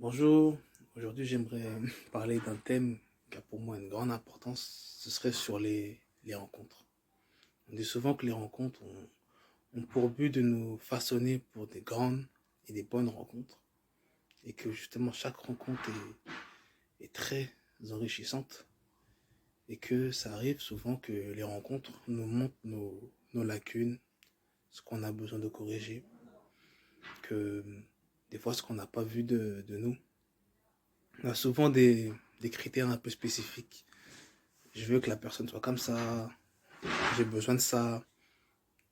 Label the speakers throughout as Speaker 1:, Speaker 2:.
Speaker 1: Bonjour, aujourd'hui j'aimerais parler d'un thème qui a pour moi une grande importance, ce serait sur les rencontres. On dit souvent que les rencontres ont pour but de nous façonner pour des grandes et des bonnes rencontres, et que justement chaque rencontre est très enrichissante, et que ça arrive souvent que les rencontres nous montrent nos lacunes, ce qu'on a besoin de corriger, que des fois ce qu'on n'a pas vu de nous. On a souvent des critères un peu spécifiques. Je veux que la personne soit comme ça, j'ai besoin de ça,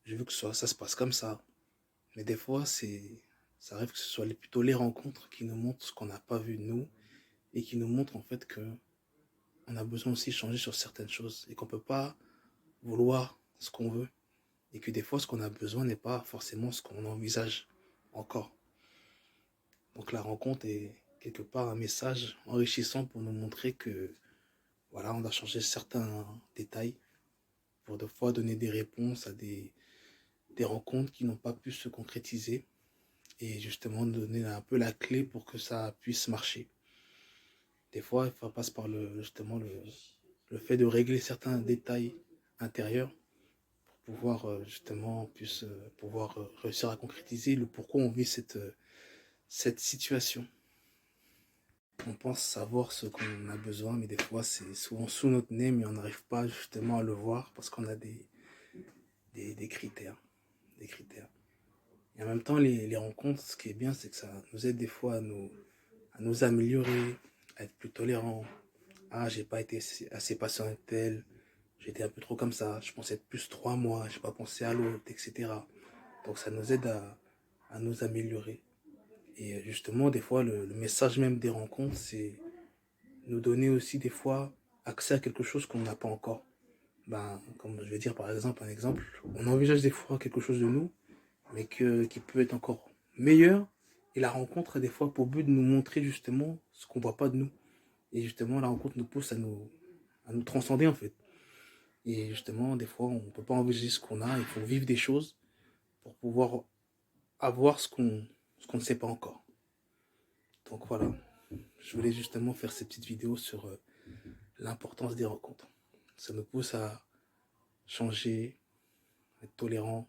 Speaker 1: je veux que ça se passe comme ça. Mais des fois, ça arrive que ce soit plutôt les rencontres qui nous montrent ce qu'on n'a pas vu de nous et qui nous montrent en fait que on a besoin aussi de changer sur certaines choses et qu'on ne peut pas vouloir ce qu'on veut et que des fois, ce qu'on a besoin n'est pas forcément ce qu'on envisage encore. Donc la rencontre est quelque part un message enrichissant pour nous montrer que voilà, on doit changer certains détails pour des fois donner des réponses à des rencontres qui n'ont pas pu se concrétiser et justement donner un peu la clé pour que ça puisse marcher. Des fois, il passe par justement le fait de régler certains détails intérieurs pour pouvoir justement pouvoir réussir à concrétiser le pourquoi on vit cette situation. On pense savoir ce qu'on a besoin, mais des fois c'est souvent sous notre nez, mais on n'arrive pas justement à le voir parce qu'on a des critères. Des critères. Et en même temps, les rencontres, ce qui est bien, c'est que ça nous aide des fois à nous améliorer, à être plus tolérants. Ah, j'ai pas été assez patient avec tel, j'étais un peu trop comme ça, je pensais être plus trop à moi, j'ai pas pensé à l'autre, etc. Donc ça nous aide à nous améliorer. Et justement, des fois, le message même des rencontres, c'est nous donner aussi des fois accès à quelque chose qu'on n'a pas encore. Ben, comme je vais dire par exemple, un exemple, on envisage des fois quelque chose de nous, mais qui peut être encore meilleur. Et la rencontre a des fois pour but de nous montrer justement ce qu'on ne voit pas de nous. Et justement, la rencontre nous pousse à nous transcender en fait. Et justement, des fois, on ne peut pas envisager ce qu'on a, il faut vivre des choses pour pouvoir avoir ce qu'on ne sait pas encore. Donc voilà, je voulais justement faire cette petite vidéo sur l'importance des rencontres. Ça nous pousse à changer, à être tolérant,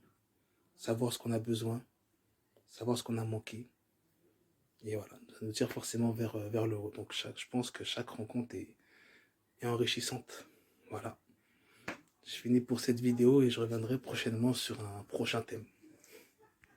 Speaker 1: savoir ce qu'on a besoin, savoir ce qu'on a manqué. Et voilà, ça nous tire forcément vers le haut. Donc je pense que chaque rencontre est enrichissante. Voilà. Je finis pour cette vidéo et je reviendrai prochainement sur un prochain thème.